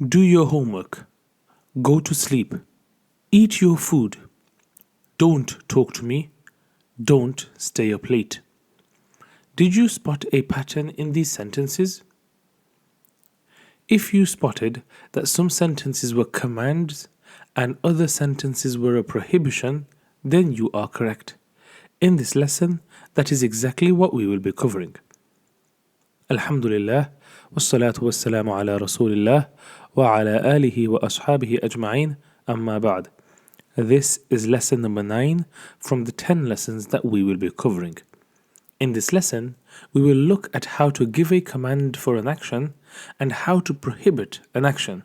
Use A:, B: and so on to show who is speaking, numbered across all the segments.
A: Do your homework. Go to sleep. Eat your food. Don't talk to me. Don't stay up late. Did you spot a pattern in these sentences? If you spotted that some sentences were commands and other sentences were a prohibition, then you are correct. In this lesson, that is exactly what we will be covering. Alhamdulillah, wassalatu wassalamu ala rasulillah, wa ala alihi wa ashabihi ajma'in, amma ba'd. This is lesson number 9 from the 10 lessons that we will be covering. In this lesson, we will look at how to give a command for an action and how to prohibit an action.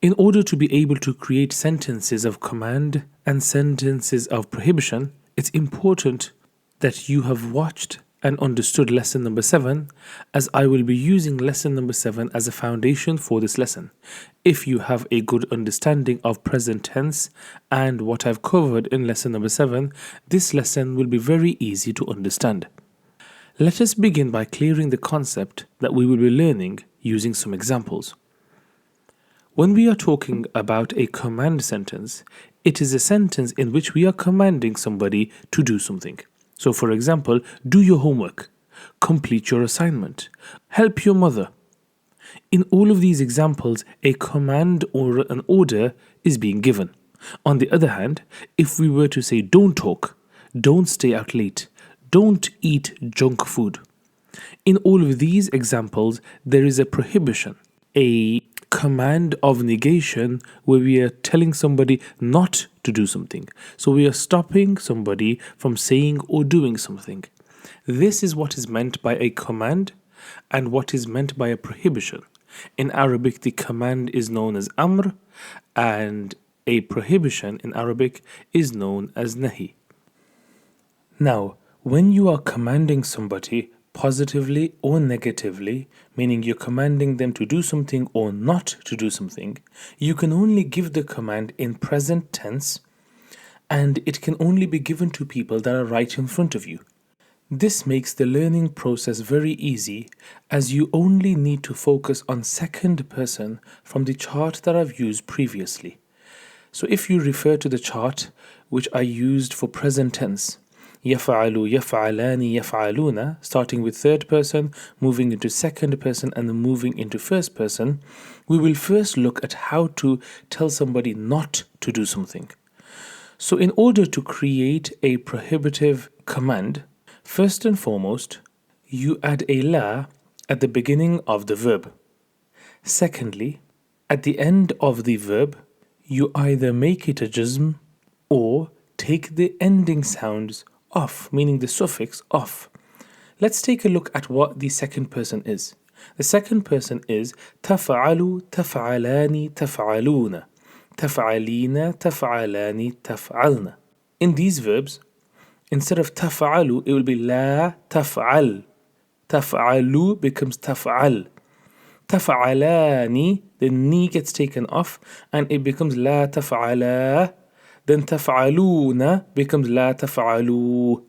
A: In order to be able to create sentences of command and sentences of prohibition, it's important that you have watched and understood lesson number 7, as I will be using lesson number 7 as a foundation for this lesson. If you have a good understanding of present tense and what I've covered in lesson number 7, this lesson will be very easy to understand. Let us begin by clearing the concept that we will be learning using some examples. When we are talking about a command sentence, it is a sentence in which we are commanding somebody to do something. So for example, do your homework, complete your assignment, help your mother. In all of these examples, a command or an order is being given. On the other hand, if we were to say don't talk, don't stay out late, don't eat junk food. In all of these examples, there is a prohibition, a command of negation where we are telling somebody not to do something. So we are stopping somebody from saying or doing something. This is what is meant by a command and what is meant by a prohibition. In Arabic, the command is known as amr and a prohibition in Arabic is known as nahi. Now, when you are commanding somebody positively or negatively, meaning you're commanding them to do something or not to do something, you can only give the command in present tense and it can only be given to people that are right in front of you. This makes the learning process very easy as you only need to focus on second person from the chart that I've used previously. So if you refer to the chart which I used for present tense, يفعل يفعلان يفعلون, starting with third person, moving into second person and then moving into first person, we will first look at how to tell somebody not to do something. So in order to create a prohibitive command, first and foremost, you add a la at the beginning of the verb. Secondly, at the end of the verb, you either make it a jazm or take the ending sounds off, meaning the suffix off. Let's take a look at what the second person is. The second person is تفعل تفعلان تفعلون تفعلين تفعلان تفعلن. In these verbs, instead of تفعل, it will be لا تفعل. تفعل becomes تفعل. تفعلان, the ni gets taken off and it becomes لا تفعلا. Then تفعلون becomes لا تفعلوا.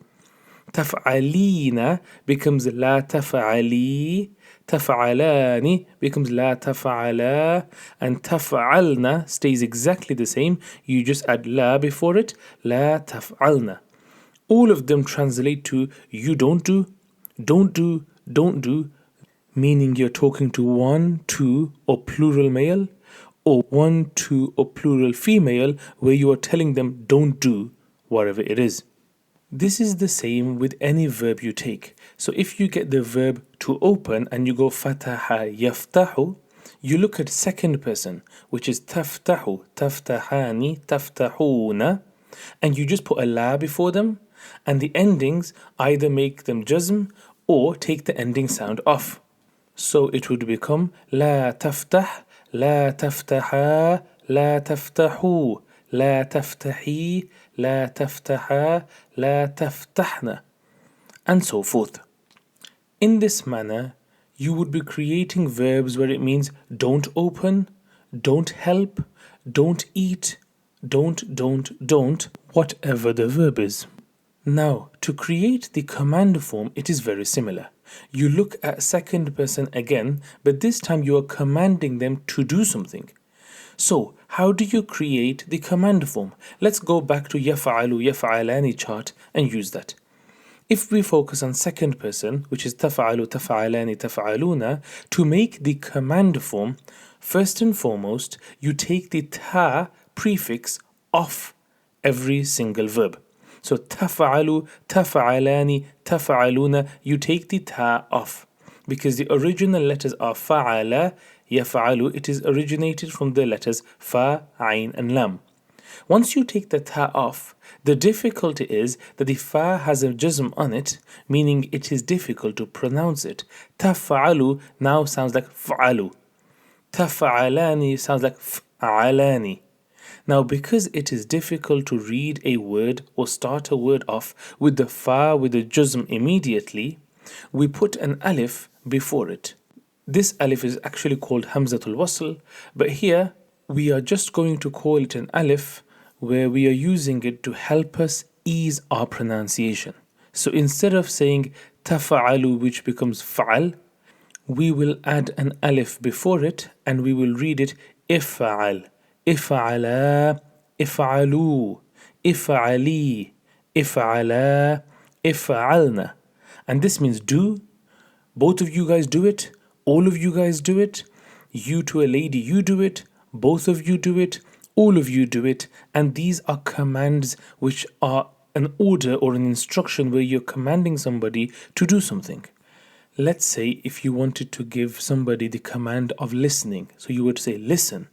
A: تفعلين becomes لا تفعلي. تفعلان becomes لا تفعلا. And تفعلن stays exactly the same. You just add لا before it. لا تفعلن. All of them translate to you don't do, don't do, don't do, meaning you're talking to one, two, or plural male, or one, two, or plural female, where you are telling them don't do whatever it is. This is the same with any verb you take. So if you get the verb to open and you go fataha yaftahu, you look at second person, which is taftahu, taftahani, taftahuna, and you just put a la before them, and the endings either make them jazm or take the ending sound off. So it would become لا تفتح لا تفتحا لا تفتحوا لا تفتحي لا تفتحا لا تفتحنا, and so forth. In this manner, you would be creating verbs where it means don't open, don't help, don't eat, don't, whatever the verb is. Now, to create the command form, it is very similar. You look at second person again, but this time you are commanding them to do something. So, how do you create the command form? Let's go back to يفعل يفعلان chart and use that. If we focus on second person, which is تفعل تفعلان تفعلون, to make the command form, first and foremost, you take the ta prefix off every single verb. So تفعل تفعلان تفعلون, you take the ta off because the original letters are فعل يفعل. It is originated from the letters fa, ain and lam. Once you take the ta off, the difficulty is that the fa has a jazm on it, meaning it is difficult to pronounce it. Taf'alu now sounds like f'alu. Taf'alani sounds like f'alani. Now, because it is difficult to read a word or start a word off with the fa with the jazm immediately, we put an alif before it. This alif is actually called Hamzatul Wasl, but here we are just going to call it an alif where we are using it to help us ease our pronunciation. So instead of saying tafa'alu, which becomes fa'al, we will add an alif before it and we will read it ifa'al, ifa'ala, ifa'alu, ifa'ali, ifa'ala, ifa'alna. And this means do. Both of you guys do it. All of you guys do it. You to a lady, you do it. Both of you do it. All of you do it. And these are commands which are an order or an instruction where you're commanding somebody to do something. Let's say if you wanted to give somebody the command of listening. So you would say listen,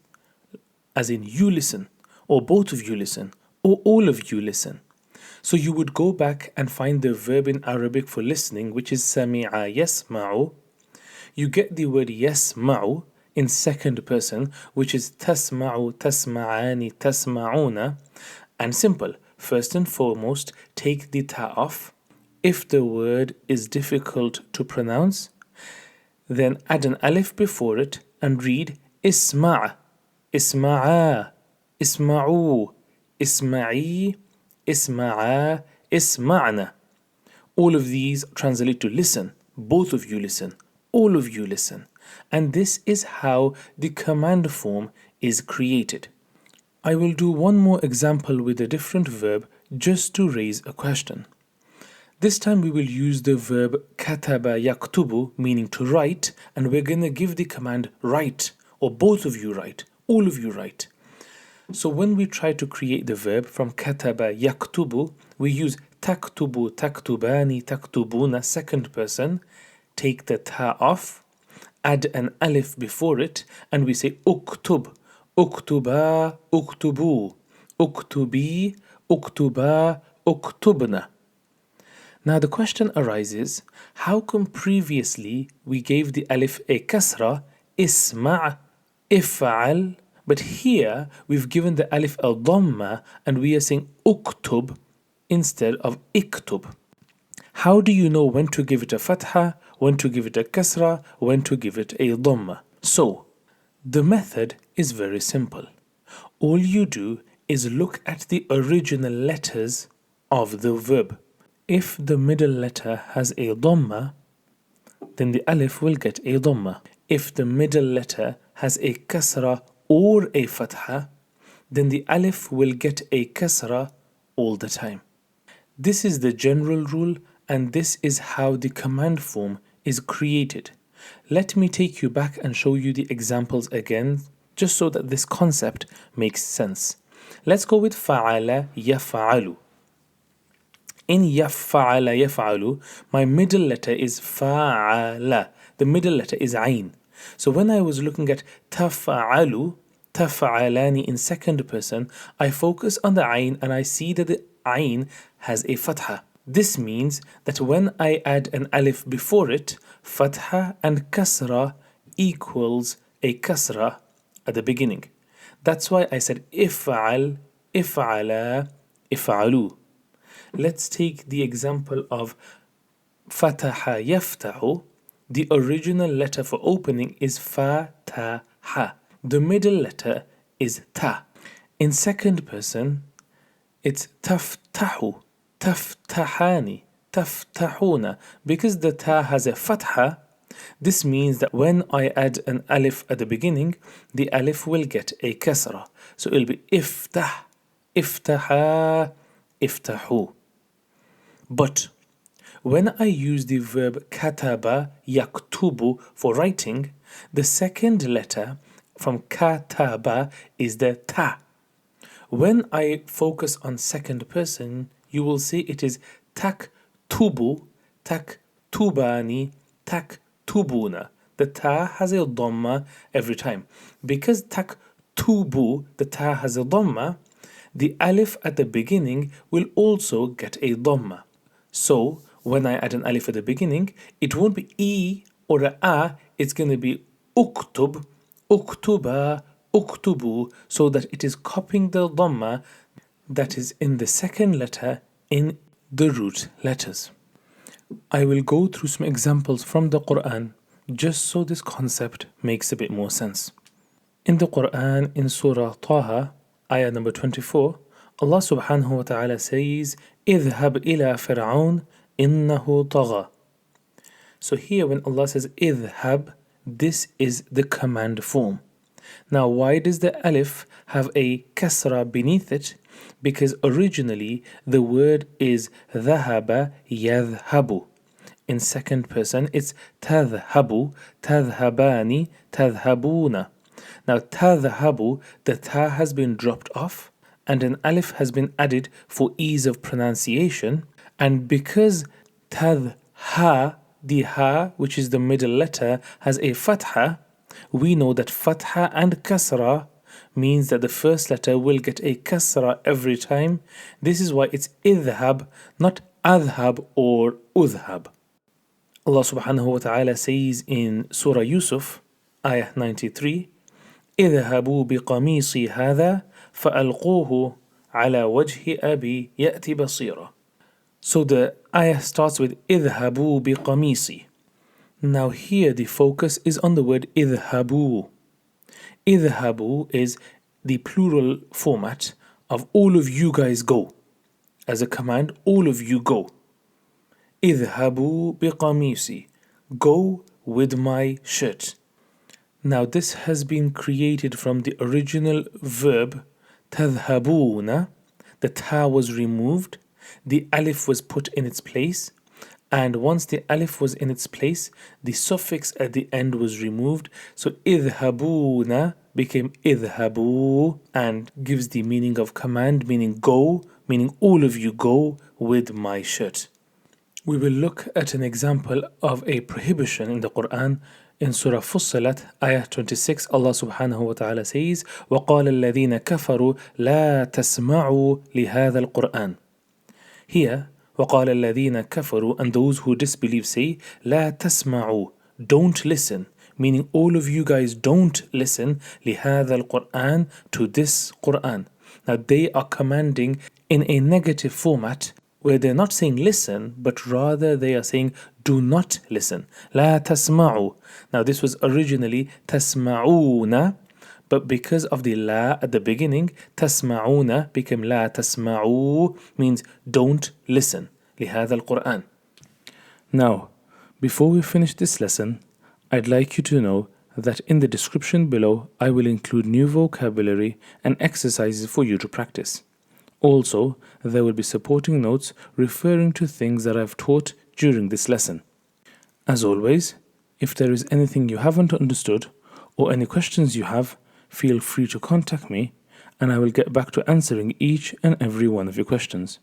A: as in you listen, or both of you listen, or all of you listen. So you would go back and find the verb in Arabic for listening, which is sami'a yasma'u. You get the word yasma'u in second person, which is tasma'u, tasma'ani, tasma'una. And simple, first and foremost, take the ta off. If the word is difficult to pronounce, then add an alif before it and read isma', isma'a, isma'u, isma'i, isma'a, isma'na. All of these translate to listen. Both of you listen. All of you listen. And this is how the command form is created. I will do one more example with a different verb just to raise a question. This time we will use the verb kataba yaktubu, meaning to write, and we're going to give the command write, or both of you write, all of you write. So when we try to create the verb from kataba yaktubu, we use taktubu, taktubani, taktubuna, second person, take the ta off, add an alif before it, and we say uktub, uktuba, uktubu, uktubi, uktuba, uktubna. Now the question arises, how come previously we gave the alif a kasra, isma', if'al, but here we've given the alif a dhamma and we are saying uktub instead of iktub. How do you know when to give it a fatha, when to give it a kasra, when to give it a dhamma? So, the method is very simple. All you do is look at the original letters of the verb. If the middle letter has a dhamma, then the alif will get a dhamma. If the middle letter has a kasra or a fatha, then the alif will get a kasra all the time. This is the general rule, and this is how the command form is created. Let me take you back and show you the examples again, just so that this concept makes sense. Let's go with fa'ala yaf'alu. In yaf'ala yaf'alu, my middle letter is fa'ala. The middle letter is ain. So when I was looking at taf'alu, taf'alani in second person, I focus on the ain and I see that the ain has a fatha. This means that when I add an alif before it, fatha and kasra equals a kasra at the beginning. That's why I said if'al, if'ala, if'alu. Let's take the example of fataha yaftahu. The original letter for opening is fataha. The middle letter is ta. In second person, it's taftahu, taftahani, تفتحون. Because the ta has a fatha, this means that when I add an alif at the beginning, the alif will get a kasra. So it'll be iftah, iftaha, iftahu. But when I use the verb kataba yaktubu for writing, the second letter from kataba is the ta. When I focus on second person, you will see it is taktubu, taktubani, taktubuna. The ta has a dhamma every time. Because taktubu, the ta has a dhamma, the alif at the beginning will also get a dhamma. So when I add an alif at the beginning, it won't be e or a, it's going to be uktub, uktuba, uktubu, so that it is copying the dhamma that is in the second letter in the root letters. I will go through some examples from the Quran just so this concept makes a bit more sense. In the Quran, in Surah Taha, ayah number 24, Allah subhanahu wa ta'ala says, اذهب إلى فرعون إنه طغى. So here when Allah says اذهب, this is the command form. Now why does the alif have a kasra beneath it? Because originally the word is ذهب يذهب. In second person it's تذهب, تذهبان, تذهبون. Now تذهب, the ta has been dropped off and an alif has been added for ease of pronunciation, and because tadha, the ha, which is the middle letter, has a fatha, we know that fatha and kasra means that the first letter will get a kasra every time. This is why it's idhab, not adhab or udhab. Allah subhanahu wa ta'ala says in Surah Yusuf, ayah 93, اذهبوا بقميصي هذا فألقوه على وجه أبي يأتي بصيرا. So the ayah starts with اذهبوا بقميصي. Now here the focus is on the word اذهبوا. اذهبوا is the plural format of all of you guys go. As a command, all of you go. اذهبوا بقميصي. Go with my shirt. Now this has been created from the original verb تذهبون. The ta was removed, the alif was put in its place, and once the alif was in its place, the suffix at the end was removed. So اذهبون became اذهبوا and gives the meaning of command, meaning go, meaning all of you go with my shirt. We will look at an example of a prohibition in the Quran. In Surah Fussilat, ayah 26, Allah subhanahu wa ta'ala says, وَقَالَ الَّذِينَ كَفَرُوا لَا تَسْمَعُوا لِهَذَا الْقُرْآنِ. Here, وَقَالَ الَّذِينَ كَفَرُوا, and those who disbelieve say, لَا تَسْمَعُوا, don't listen, meaning all of you guys don't listen, لِهَذَا الْقُرْآنِ, to this Quran. Now they are commanding in a negative format, where they're not saying listen, but rather they are saying do not listen. لا تسمعوا. Now this was originally تسمعون, but because of the la at the beginning, تسمعون became لا تسمعوا, means don't listen. لهذا القرآن. Now, before we finish this lesson, I'd like you to know that in the description below, I will include new vocabulary and exercises for you to practice. Also, there will be supporting notes referring to things that I've taught during this lesson. As always, if there is anything you haven't understood or any questions you have, feel free to contact me and I will get back to answering each and every one of your questions.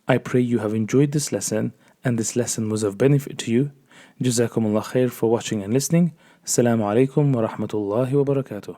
A: I pray you have enjoyed this lesson and this lesson was of benefit to you. Jazakumullah khair for watching and listening. Assalamu alaikum wa rahmatullahi wa barakatuh.